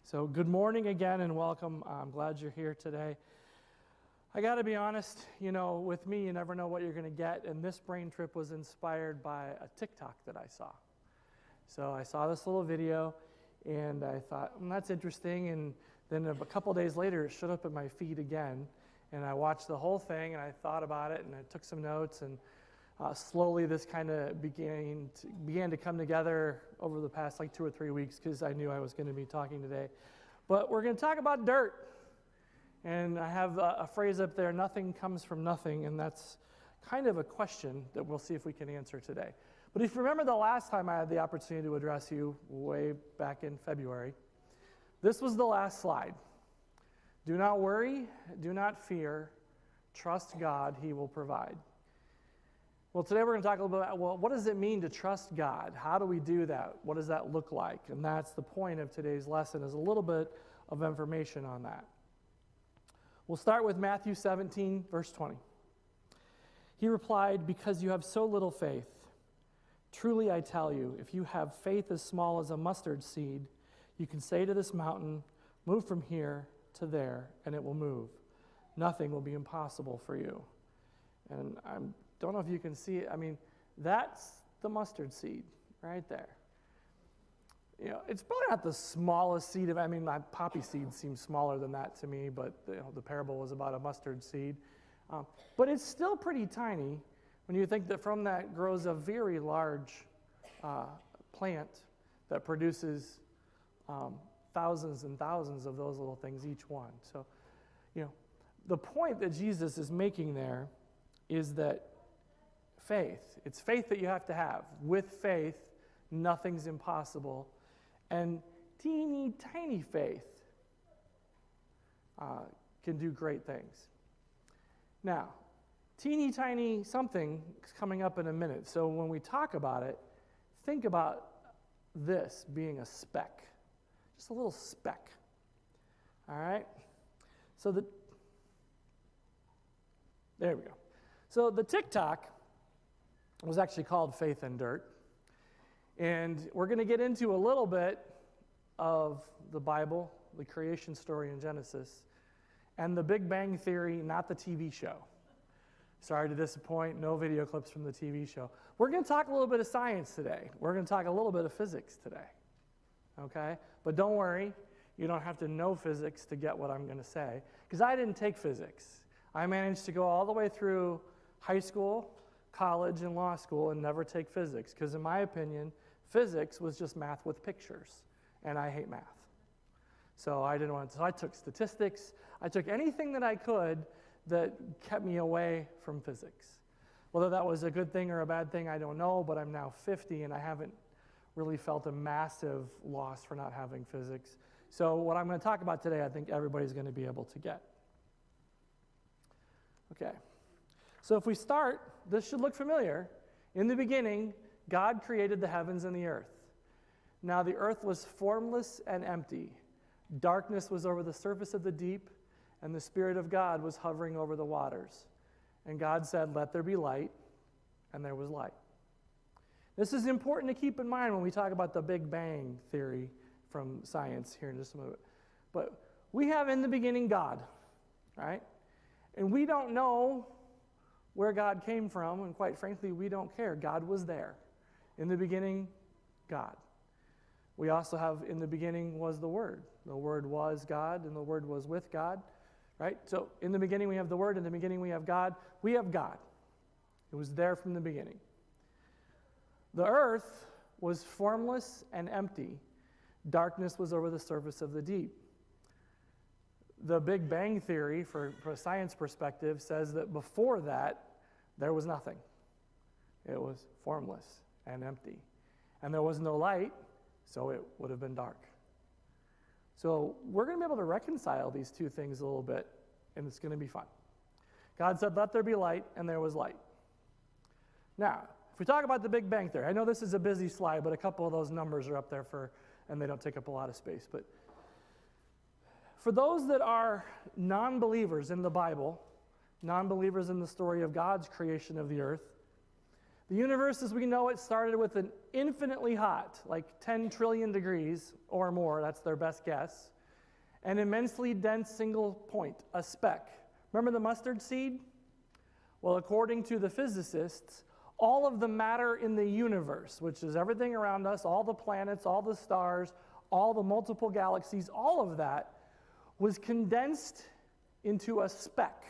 So good morning again and welcome. I'm glad you're here today. I got to be honest, with me, you never know what you're going to get. And this brain trip was inspired by a TikTok that I saw. So I saw this little video and I thought, that's interesting. And then a couple days later, it showed up in my feed again. And I watched the whole thing and I thought about it and I took some notes. And slowly this kind of began to come together over the past 2 or 3 weeks because I knew I was going to be talking today. But we're going to talk about dirt. And I have a phrase up there, nothing comes from nothing, and that's kind of a question that we'll see if we can answer today. But if you remember the last time I had the opportunity to address you, way back in February, this was the last slide. Do not worry, do not fear, trust God, He will provide. Well, today we're going to talk a little bit about, what does it mean to trust God? How do we do that? What does that look like? And that's the point of today's lesson, is a little bit of information on that. We'll start with Matthew 17, verse 20. He replied, "Because you have so little faith. Truly I tell you, if you have faith as small as a mustard seed, you can say to this mountain, 'Move from here to there,' and it will move. Nothing will be impossible for you." And I don't know if you can see it. That's the mustard seed right there. It's probably not the smallest seed my poppy seed seems smaller than that to me, but the parable was about a mustard seed. But it's still pretty tiny when you think that from that grows a very large plant that produces thousands and thousands of those little things each one. So, the point that Jesus is making there is that it's faith that you have to have. With faith, nothing's impossible. And teeny tiny faith can do great things. Now, teeny tiny something is coming up in a minute. So when we talk about it, think about this being a speck. Just a little speck. All right? So there we go. So the TikTok was actually called Faith and Dirt. And we're going to get into a little bit of the Bible, the creation story in Genesis, and the Big Bang Theory, not the TV show. Sorry to disappoint, no video clips from the TV show. We're going to talk a little bit of science today. We're going to talk a little bit of physics today. Okay? But don't worry, you don't have to know physics to get what I'm going to say, because I didn't take physics. I managed to go all the way through high school, college, and law school and never take physics, because in my opinion, physics was just math with pictures, and I hate math. So I didn't want to. So I took statistics. I took anything that I could that kept me away from physics. Whether that was a good thing or a bad thing, I don't know, but I'm now 50, and I haven't really felt a massive loss for not having physics. So what I'm going to talk about today, I think everybody's going to be able to get. Okay. So if we start, this should look familiar. In the beginning, God created the heavens and the earth. Now the earth was formless and empty. Darkness was over the surface of the deep, and the Spirit of God was hovering over the waters. And God said, "Let there be light," and there was light. This is important to keep in mind when we talk about the Big Bang Theory from science here in just a moment. But we have in the beginning God, right? And we don't know where God came from, and quite frankly, we don't care. God was there. In the beginning, God. We also have, in the beginning was the Word. The Word was God, and the Word was with God, right? So in the beginning we have the Word, in the beginning we have God. We have God. It was there from the beginning. The earth was formless and empty. Darkness was over the surface of the deep. The Big Bang Theory, from a science perspective, says that before that, there was nothing. It was formless and empty. And there was no light, so it would have been dark. So we're going to be able to reconcile these two things a little bit, and it's going to be fun. God said, "Let there be light," and there was light. Now, if we talk about the Big Bang Theory, I know this is a busy slide, but a couple of those numbers are up there and they don't take up a lot of space. But for those that are non-believers in the Bible, non-believers in the story of God's creation of the earth, the universe as we know it started with an infinitely hot, 10 trillion degrees or more, that's their best guess, an immensely dense single point, a speck. Remember the mustard seed? Well, according to the physicists, all of the matter in the universe, which is everything around us, all the planets, all the stars, all the multiple galaxies, all of that was condensed into a speck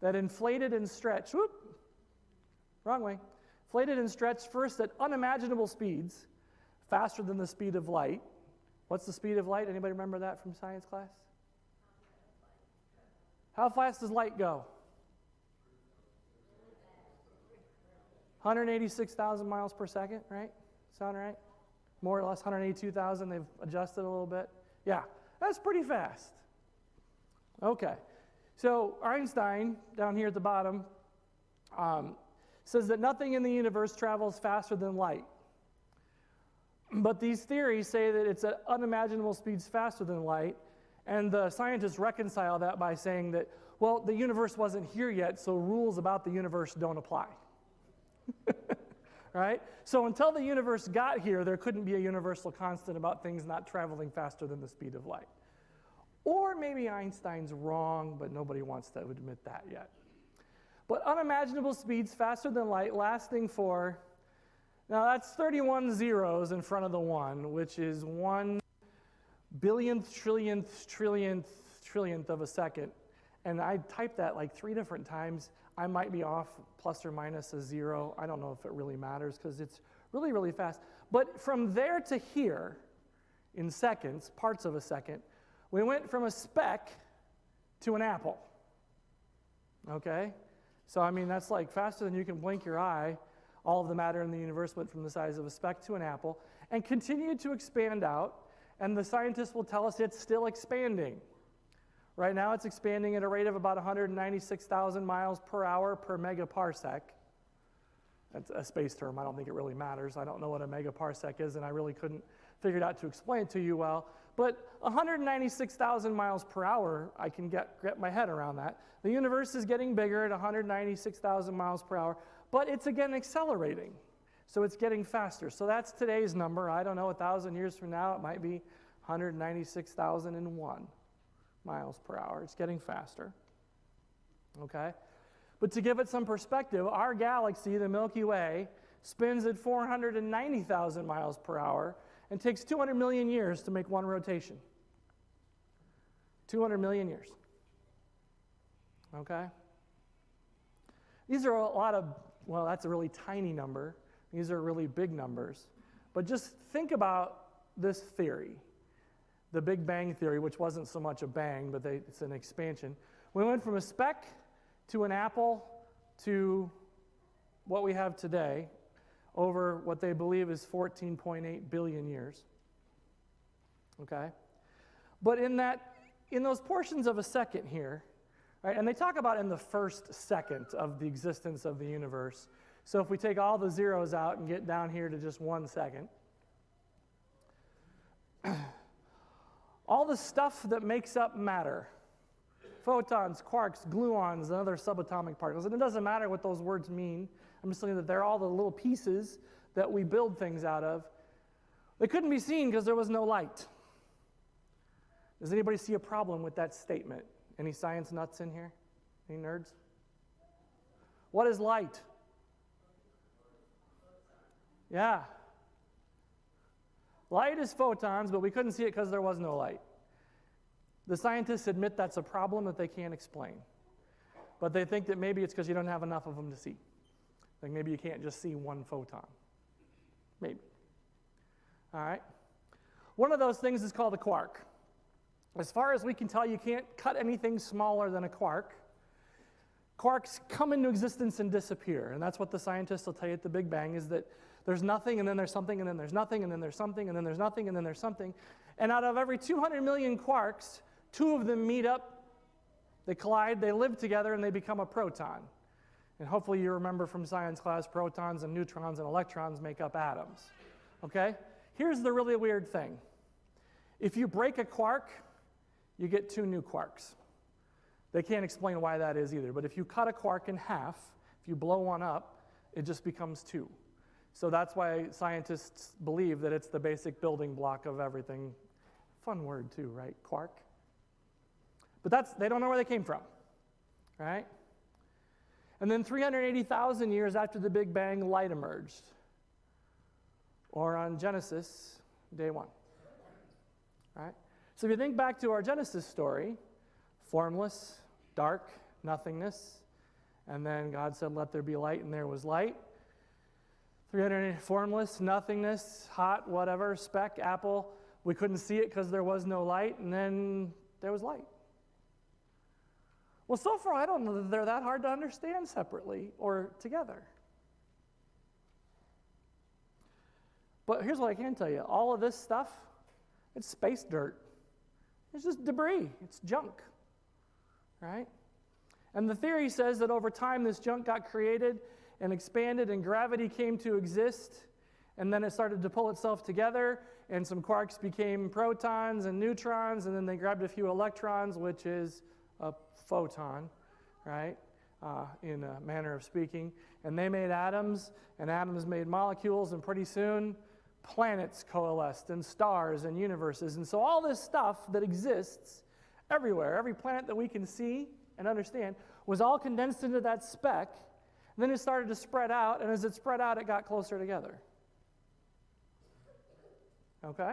that inflated and stretched, wrong way, inflated and stretched first at unimaginable speeds, faster than the speed of light. What's the speed of light? Anybody remember that from science class? How fast does light go? 186,000 miles per second, right? Sound right? More or less 182,000. They've adjusted a little bit. Yeah, that's pretty fast. Okay. So Einstein, down here at the bottom, says that nothing in the universe travels faster than light. But these theories say that it's at unimaginable speeds faster than light, and the scientists reconcile that by saying that, well, the universe wasn't here yet, so rules about the universe don't apply. Right? So until the universe got here, there couldn't be a universal constant about things not traveling faster than the speed of light. Or maybe Einstein's wrong, but nobody wants to admit that yet. But unimaginable speeds faster than light, lasting for, now that's 31 zeros in front of the 1, which is 1 billionth, trillionth of a second. And I typed that like 3 different times. I might be off plus or minus a 0. I don't know if it really matters because it's really, really fast. But from there to here, in seconds, parts of a second, we went from a speck to an apple. Okay? So, I mean, that's like faster than you can blink your eye. All of the matter in the universe went from the size of a speck to an apple and continued to expand out. And the scientists will tell us it's still expanding. Right now, it's expanding at a rate of about 196,000 miles per hour per megaparsec. That's a space term. I don't think it really matters. I don't know what a megaparsec is, and I really couldn't figure it out to explain it to you well. But 196,000 miles per hour, I can get my head around that. The universe is getting bigger at 196,000 miles per hour, but it's again accelerating. So it's getting faster. So that's today's number. I don't know, 1,000 years from now, it might be 196,001. miles per hour. It's getting faster. Okay? But to give it some perspective, our galaxy, the Milky Way, spins at 490,000 miles per hour and takes 200 million years to make one rotation. 200 million years. Okay? These are a lot of, well, that's a really tiny number. These are really big numbers. But just think about this theory. The Big Bang Theory, which wasn't so much a bang, but it's an expansion. We went from a speck to an apple to what we have today over what they believe is 14.8 billion years. Okay? But in those portions of a second here, right, and they talk about in the first second of the existence of the universe. So if we take all the zeros out and get down here to just 1 second, all the stuff that makes up matter, photons, quarks, gluons, and other subatomic particles, and it doesn't matter what those words mean. I'm just saying that they're all the little pieces that we build things out of. They couldn't be seen because there was no light. Does anybody see a problem with that statement? Any science nuts in here? Any nerds? What is light? Yeah. Light is photons, but we couldn't see it because there was no light. The scientists admit that's a problem that they can't explain. But they think that maybe it's because you don't have enough of them to see. Like maybe you can't just see one photon. Maybe. All right? One of those things is called a quark. As far as we can tell, you can't cut anything smaller than a quark. Quarks come into existence and disappear. And that's what the scientists will tell you at the Big Bang, is that there's nothing, and then there's something, and then there's nothing, and then there's something, and then there's nothing, and then there's something. And out of every 200 million quarks, 2 of them meet up, they collide, they live together, and they become a proton. And hopefully you remember from science class, protons and neutrons and electrons make up atoms. Okay? Here's the really weird thing. If you break a quark, you get 2 new quarks. They can't explain why that is either, but if you cut a quark in half, if you blow one up, it just becomes 2. So that's why scientists believe that it's the basic building block of everything Fun word too, right? Quark. But they don't know where they came from, right? And then 380,000 years after the Big Bang, light emerged. Or on Genesis, day 1. Right? So if you think back to our Genesis story, formless, dark, nothingness, and then God said, let there be light, and there was light. 380, formless, nothingness, hot, whatever, speck, apple. We couldn't see it because there was no light, and then there was light. Well, so far, I don't know that they're that hard to understand separately or together. But here's what I can tell you. All of this stuff, it's space dirt. It's just debris. It's junk, right? And the theory says that over time, this junk got created and expanded, and gravity came to exist, and then it started to pull itself together, and some quarks became protons and neutrons, and then they grabbed a few electrons, which is a photon, right, in a manner of speaking, and they made atoms, and atoms made molecules, and pretty soon planets coalesced, and stars, and universes. And so all this stuff that exists everywhere, every planet that we can see and understand, was all condensed into that speck, and then it started to spread out, and as it spread out, it got closer together. Okay?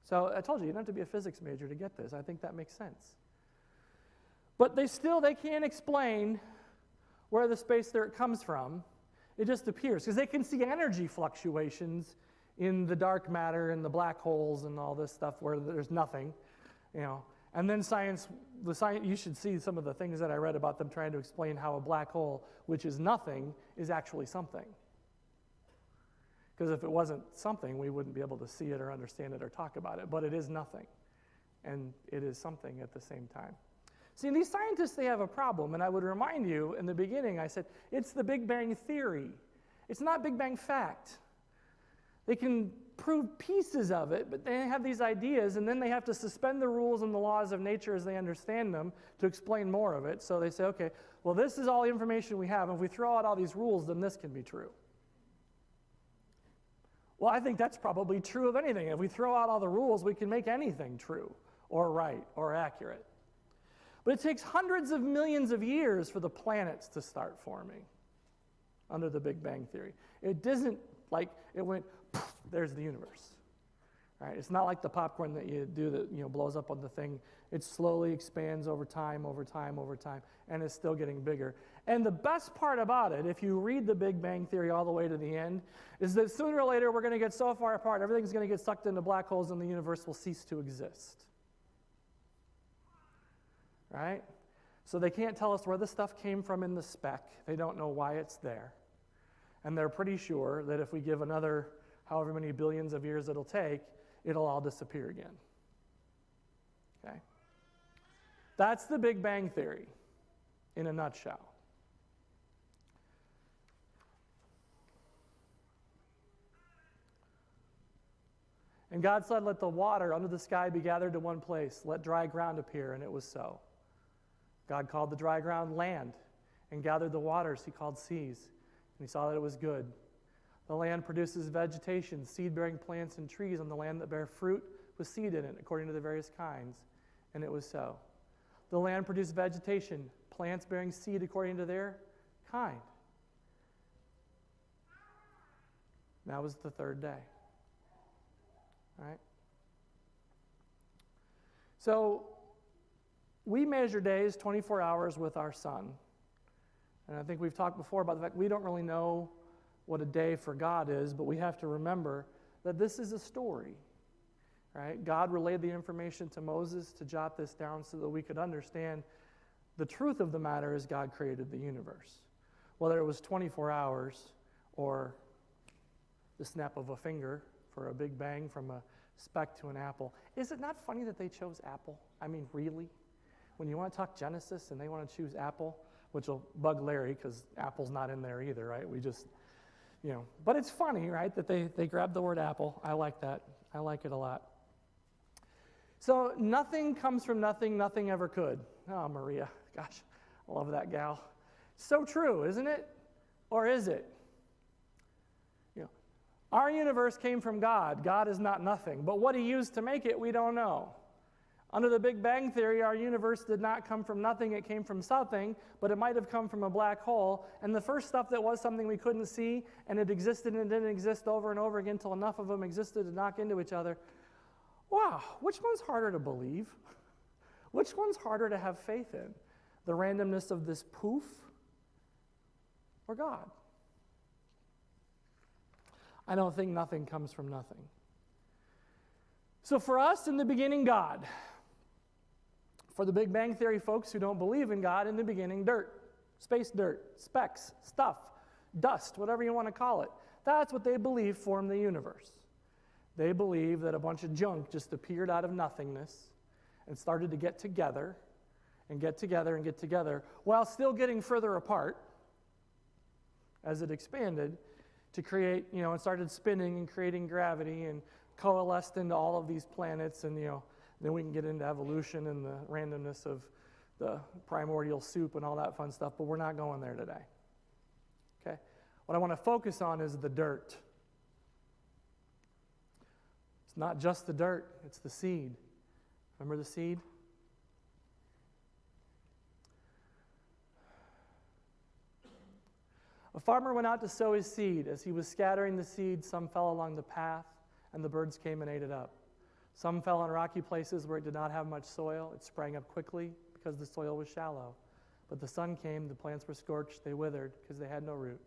So I told you, you don't have to be a physics major to get this. I think that makes sense. But they can't explain where the space dirt comes from. It just appears, because they can see energy fluctuations in the dark matter and the black holes and all this stuff where there's nothing, you know. And then you should see some of the things that I read about them trying to explain how a black hole, which is nothing, is actually something. Because if it wasn't something, we wouldn't be able to see it or understand it or talk about it. But it is nothing, and it is something at the same time. See, these scientists, they have a problem, and I would remind you, in the beginning, I said, it's the Big Bang theory. It's not Big Bang fact. They can prove pieces of it, but they have these ideas, and then they have to suspend the rules and the laws of nature as they understand them to explain more of it. So they say, okay, well, this is all the information we have, and if we throw out all these rules, then this can be true. Well, I think that's probably true of anything. If we throw out all the rules, we can make anything true or right or accurate. But it takes hundreds of millions of years for the planets to start forming under the Big Bang theory. It doesn't like it went, poof, there's the universe. Right? It's not like the popcorn that you do that blows up on the thing. It slowly expands over time, and it's still getting bigger. And the best part about it, if you read the Big Bang theory all the way to the end, is that sooner or later we're going to get so far apart, everything's going to get sucked into black holes and the universe will cease to exist. Right? So they can't tell us where the stuff came from in the speck. They don't know why it's there. And they're pretty sure that if we give another however many billions of years it'll take, it'll all disappear again. Okay? That's the Big Bang theory in a nutshell. And God said, let the water under the sky be gathered to one place. Let dry ground appear, and it was so. God called the dry ground land, and gathered the waters he called seas. And he saw that it was good. The land produces vegetation, seed-bearing plants and trees on the land that bear fruit with seed in it, according to the various kinds. And it was so. The land produced vegetation, plants bearing seed according to their kind. That was the third day. All right? So, we measure days 24 hours with our sun. And I think we've talked before about the fact we don't really know what a day for God is, but we have to remember that this is a story. Right? God relayed the information to Moses to jot this down so that we could understand the truth of the matter is God created the universe. Whether it was 24 hours or the snap of a finger for a big bang from a speck to an apple. Is it not funny that they chose apple? I mean, really? When you want to talk Genesis and they want to choose apple, which will bug Larry because apple's not in there either, right? We just, But it's funny, right, that they grabbed the word apple. I like that. I like it a lot. So nothing comes from nothing, nothing ever could. Oh, Maria, gosh, I love that gal. So true, isn't it? Or is it? Our universe came from God. God is not nothing. But what he used to make it, we don't know. Under the Big Bang Theory, our universe did not come from nothing. It came from something, but it might have come from a black hole. And the first stuff that was something we couldn't see, and it existed and didn't exist over and over again until enough of them existed to knock into each other. Wow, which one's harder to believe? Which one's harder to have faith in? The randomness of this poof or God? I don't think nothing comes from nothing. So for us, in the beginning, God. For the Big Bang Theory folks who don't believe in God, in the beginning, dirt, space dirt, specks, stuff, dust, whatever you want to call it. That's what they believe formed the universe. They believe that a bunch of junk just appeared out of nothingness and started to get together and get together and get together while still getting further apart as it expanded to create, it started spinning and creating gravity and coalesced into all of these planets, and then we can get into evolution and the randomness of the primordial soup and all that fun stuff, but we're not going there today. Okay? What I want to focus on is the dirt. It's not just the dirt, it's the seed. Remember the seed? A farmer went out to sow his seed. As he was scattering the seed, some fell along the path, and the birds came and ate it up. Some fell on rocky places where it did not have much soil. It sprang up quickly because the soil was shallow. But the sun came, the plants were scorched, they withered because they had no root.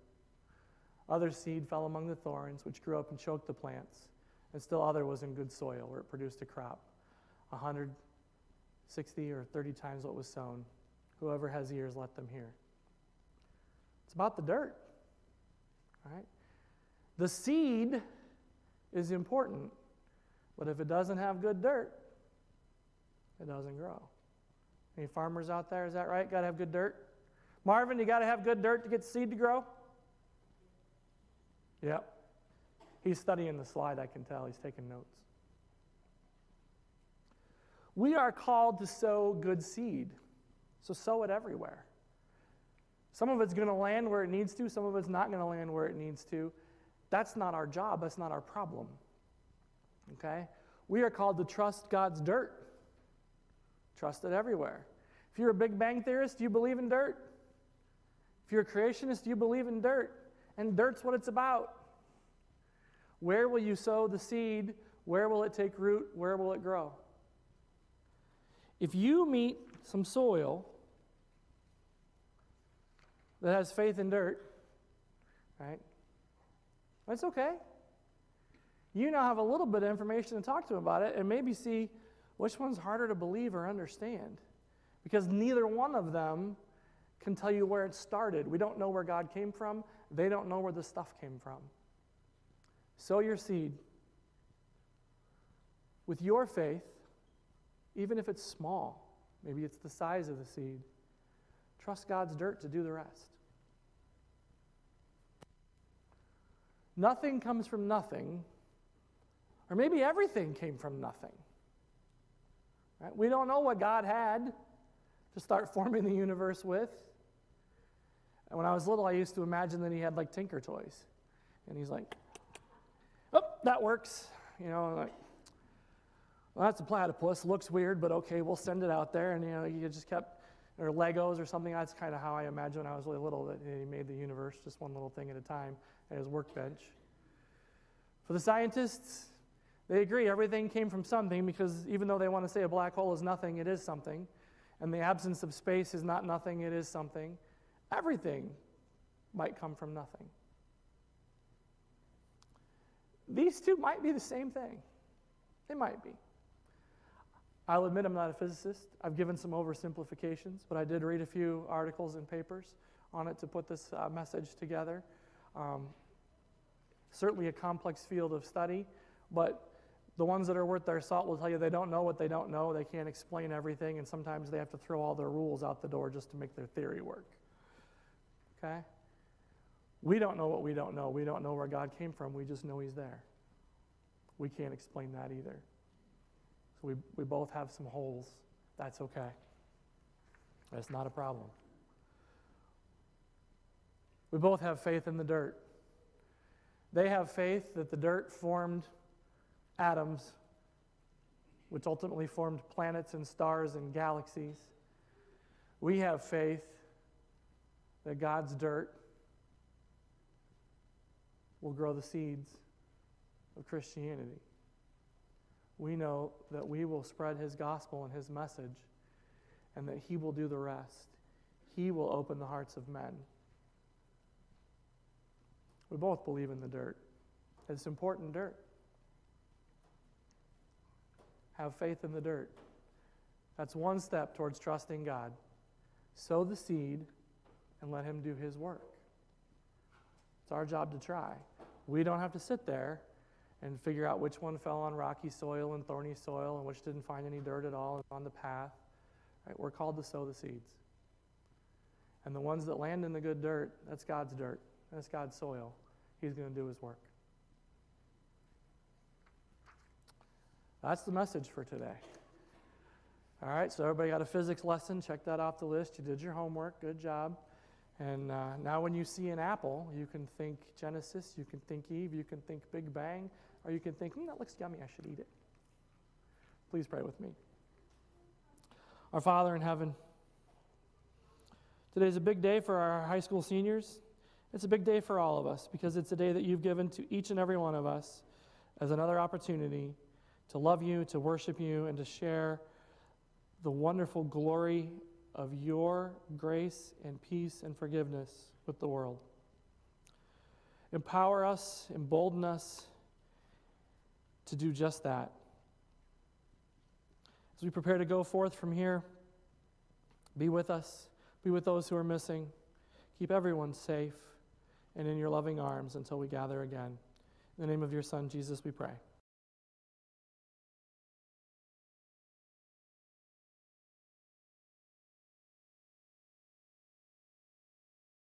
Other seed fell among the thorns, which grew up and choked the plants. And still other was in good soil, where it produced a crop, 160 or 30 times what was sown. Whoever has ears, let them hear. It's about the dirt, right? The seed is important, but if it doesn't have good dirt, it doesn't grow. Any farmers out there, is that right? Got to have good dirt? Marvin, you got to have good dirt to get the seed to grow? Yep. He's studying the slide, I can tell. He's taking notes. We are called to sow good seed, so sow it everywhere. Some of it's going to land where it needs to. Some of it's not going to land where it needs to. That's not our job. That's not our problem. Okay? We are called to trust God's dirt. Trust it everywhere. If you're a Big Bang theorist, do you believe in dirt? If you're a creationist, do you believe in dirt? And dirt's what it's about. Where will you sow the seed? Where will it take root? Where will it grow? If you meet some soil that has faith in dirt, right? That's okay. You now have a little bit of information to talk to them about it and maybe see which one's harder to believe or understand. Because neither one of them can tell you where it started. We don't know where God came from. They don't know where the stuff came from. Sow your seed with your faith, even if it's small. Maybe it's the size of the seed. Trust God's dirt to do the rest. Nothing comes from nothing, or maybe everything came from nothing. Right? We don't know what God had to start forming the universe with. And when I was little, I used to imagine that he had like Tinker Toys. And he's like, oh, that works. Like, well, that's a platypus. Looks weird, but okay, we'll send it out there. And, he just kept, or Legos or something. That's kind of how I imagined when I was really little, that he made the universe, just one little thing at a time, at his workbench. For the scientists, they agree everything came from something, because even though they want to say a black hole is nothing, it is something. And the absence of space is not nothing, it is something. Everything might come from nothing. These two might be the same thing. They might be. I'll admit I'm not a physicist. I've given some oversimplifications, but I did read a few articles and papers on it to put this message together. Certainly a complex field of study, but the ones that are worth their salt will tell you they don't know what they don't know. They can't explain everything, and sometimes they have to throw all their rules out the door just to make their theory work. Okay? We don't know what we don't know. We don't know where God came from. We just know he's there. We can't explain that either. So we both have some holes. That's okay. That's not a problem. We both have faith in the dirt. They have faith that the dirt formed atoms, which ultimately formed planets and stars and galaxies. We have faith that God's dirt will grow the seeds of Christianity. We know that we will spread his gospel and his message, and that he will do the rest. He will open the hearts of men. We both believe in the dirt. It's important dirt. Have faith in the dirt. That's one step towards trusting God. Sow the seed and let him do his work. It's our job to try. We don't have to sit there and figure out which one fell on rocky soil and thorny soil and which didn't find any dirt at all on the path. Right? We're called to sow the seeds. And the ones that land in the good dirt, that's God's dirt. That's God's soil. He's going to do his work. That's the message for today. All right, so everybody got a physics lesson. Check that off the list. You did your homework. Good job. And now when you see an apple, you can think Genesis, you can think Eve, you can think Big Bang, or you can think, that looks yummy, I should eat it. Please pray with me. Our Father in heaven, today's a big day for our high school seniors. It's a big day for all of us because it's a day that you've given to each and every one of us as another opportunity to love you, to worship you, and to share the wonderful glory of your grace and peace and forgiveness with the world. Empower us, embolden us to do just that. As we prepare to go forth from here, be with us, be with those who are missing. Keep everyone safe and in your loving arms until we gather again. In the name of your Son, Jesus, we pray.